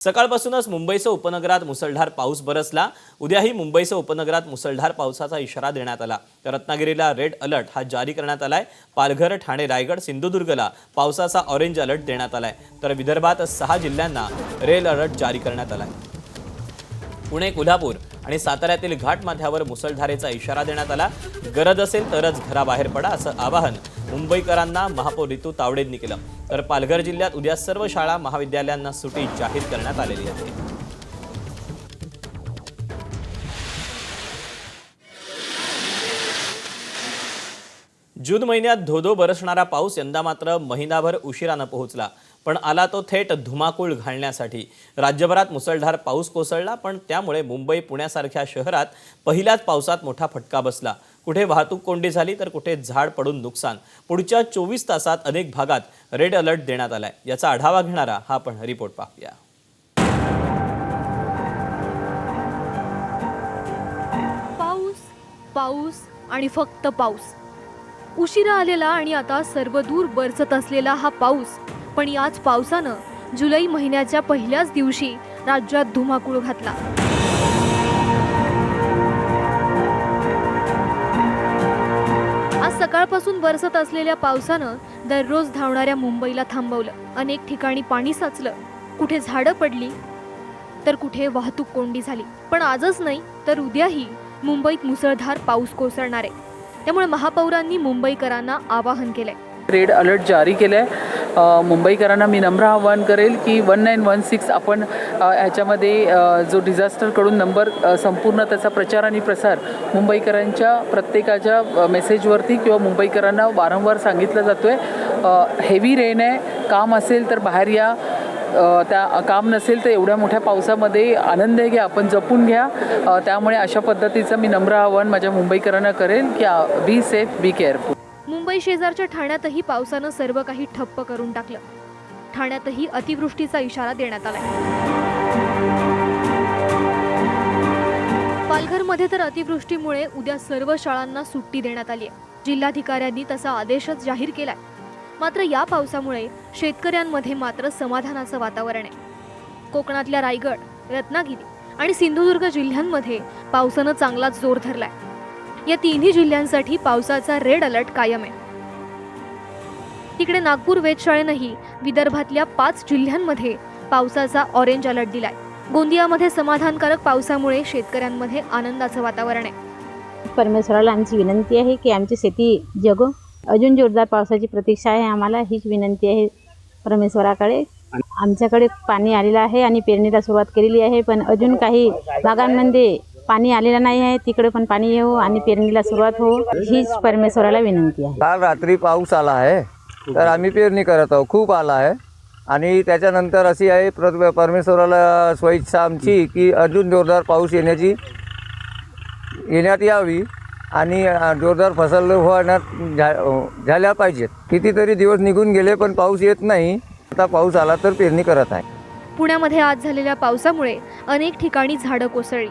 सकाळपासूनच मुंबईसह उपनगरात मुसळधार पाऊस बरसला। उद्याही मुंबईसह उपनगरात मुसळधार पावसाचा इशारा देण्यात आला। तर रत्नागिरीला रेड अलर्ट हा जारी करण्यात आलाय। पालघर, ठाणे, रायगड, सिंधुदुर्गला पावसाचा ऑरेंज अलर्ट देण्यात आलाय। तर विदर्भात 6 जिल्ह्यांना रेड अलर्ट जारी करण्यात आलाय। पुणे, कोल्हापूर आणि साताऱ्यातील घाटमाथ्यावर मुसळधारेचा इशारा देण्यात आला। गरज असेल तरच घराबाहेर पडा असं आवाहन मुंबईकरांना महापौर रितू तावडेंनी केलं। तर पालघर जिल्ह्यात उद्या सर्व शाळा महाविद्यालयांना सुट्टी जाहीर करण्यात आलेली आहे। जून महिन्यात धोधो बरसणारा पाऊस यंदा मात्र महिनाभर उशिराने पोहोचला, पण आला तो थेट धुमाकूळ घालण्यासाठी। राज्यभरात मुसळधार पाऊस कोसळला, पण त्यामुळे मुंबई, पुण्यासारख्या शहरात पहिल्याच पावसात मोठा फटका बसला। कुठे वाहतूक कोंडी झाली तर कुठे झाड पडून नुकसान। पुढच्या 24 तासात अनेक भागात रेड अलर्ट देण्यात आलाय। याचा आढावा घेणारा हा आपण रिपोर्ट पाहूया। पाऊस, पाऊस आणि फक्त पाऊस। उशिरा आलेला आणि आता सर्वदूर बरसत असलेला हा पाऊस, पण याच पावसानं जुलै महिन्याच्या पहिल्याच दिवशी राज्यात धुमाकूळ घातला। आज सकाळपासून बरसत असलेल्या पावसानं दररोज धावणाऱ्या मुंबईला थांबवलं। अनेक ठिकाणी पाणी साचलं, कुठे झाडं पडली तर कुठे वाहतूक कोंडी झाली। पण आजच नाही तर उद्याही मुंबईत मुसळधार पाऊस कोसळणार आहे। त्यामुळे महापौरांनी मुंबईकरांना आवाहन केलंय। रेड अलर्ट जारी केलाय। मुंबईकरांना मी नम्र आवाहन करेल की 1916 आपण ह्याच्यामध्ये जो डिझास्टरकडून नंबर संपूर्ण त्याचा प्रचार आणि प्रसार मुंबईकरांच्या प्रत्येकाच्या मेसेजवरती किंवा मुंबईकरांना वारंवार सांगितलं जातोय। हेवी रेन आहे, काम असेल तर बाहेर या, त्या काम नसेल तर एवढ्या मोठ्या पावसामध्ये आनंद घ्या, आपण जपून घ्या। त्यामुळे अशा पद्धतीचं मी नम्र आवाहन माझ्या मुंबईकरांना करेल की be safe, be careful. Mumbai शेजारच्या ठाण्यातही पावसानं सर्व काही ठप्प करून टाकलं। ठाण्यातही अतिवृष्टीचा इशारा देण्यात आलाय। पालघरमध्ये तर अतिवृष्टीमुळे उद्या सर्व शाळांना सुट्टी देण्यात आली आहे। जिल्हाधिकाऱ्यांनी तसा आदेशच जाहीर केलाय। मात्र या पावसामुळे शेतकऱ्यांमध्ये मात्र समाधानाचं वातावरण आहे। कोकणातल्या रायगड, रत्नागिरी आणि सिंधुदुर्ग जिल्ह्यांमध्ये पावसानं चांगलाच जोर धरलाय। या तिन्ही जिल्ह्यांसाठी पावसाचा रेड अलर्ट कायम आहे। तिकडे नागपूर वेधशाळेनंही विदर्भातल्या 5 जिल्ह्यांमध्ये पावसाचा ऑरेंज अलर्ट दिलाय। गोंदियामध्ये समाधानकारक पावसामुळे शेतकऱ्यांमध्ये आनंदाचं वातावरण आहे। परमेश्वराला आमची विनंती आहे की आमची शेती जगो, अजून जोरदार पावसाची प्रतीक्षा आहे आम्हाला। हीच विनंती आहे परमेश्वराकडे। आमच्याकडे पाणी आलेलं आहे आणि पेरणीला सुरुवात केलेली आहे, पण अजून काही भागांमध्ये पाणी आलेलं नाही आहे। तिकडे पण पाणी येऊ आणि पेरणीला सुरुवात हो, हीच परमेश्वराला विनंती आहे। काल रात्री पाऊस आला आहे, तर आम्ही पेरणी करत आहोत। खूप आला आहे आणि त्याच्यानंतर अशी आहे परमेश्वराला स्वइच्छा आमची की अजून जोरदार पाऊस येण्यात यावी आणि जोरदार फसल होण्यात झाल्या पाहिजेत। कितीतरी दिवस निघून गेले पण पाऊस येत नाही। आता पाऊस आला तर पेरणी करत आहे। पुण्यामध्ये आज झालेल्या पावसामुळे अनेक ठिकाणी झाडं कोसळली।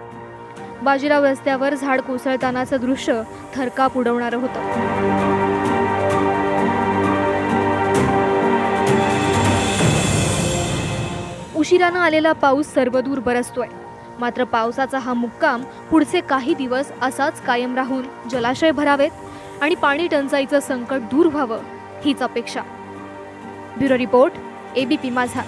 बाजीराव रस्त्यावर झाड कोसळतानाचं दृश्य थरकाप उडवणारं होतं। उशिरानं आलेला पाऊस सर्वदूर बरसतोय। मात्र पावसाचा हा मुक्काम पुढचे काही दिवस असाच कायम राहून जलाशय भरावेत आणि पाणी टंचाईचं संकट दूर व्हावं हीच अपेक्षा। ब्युरो रिपोर्ट, ABP माझा।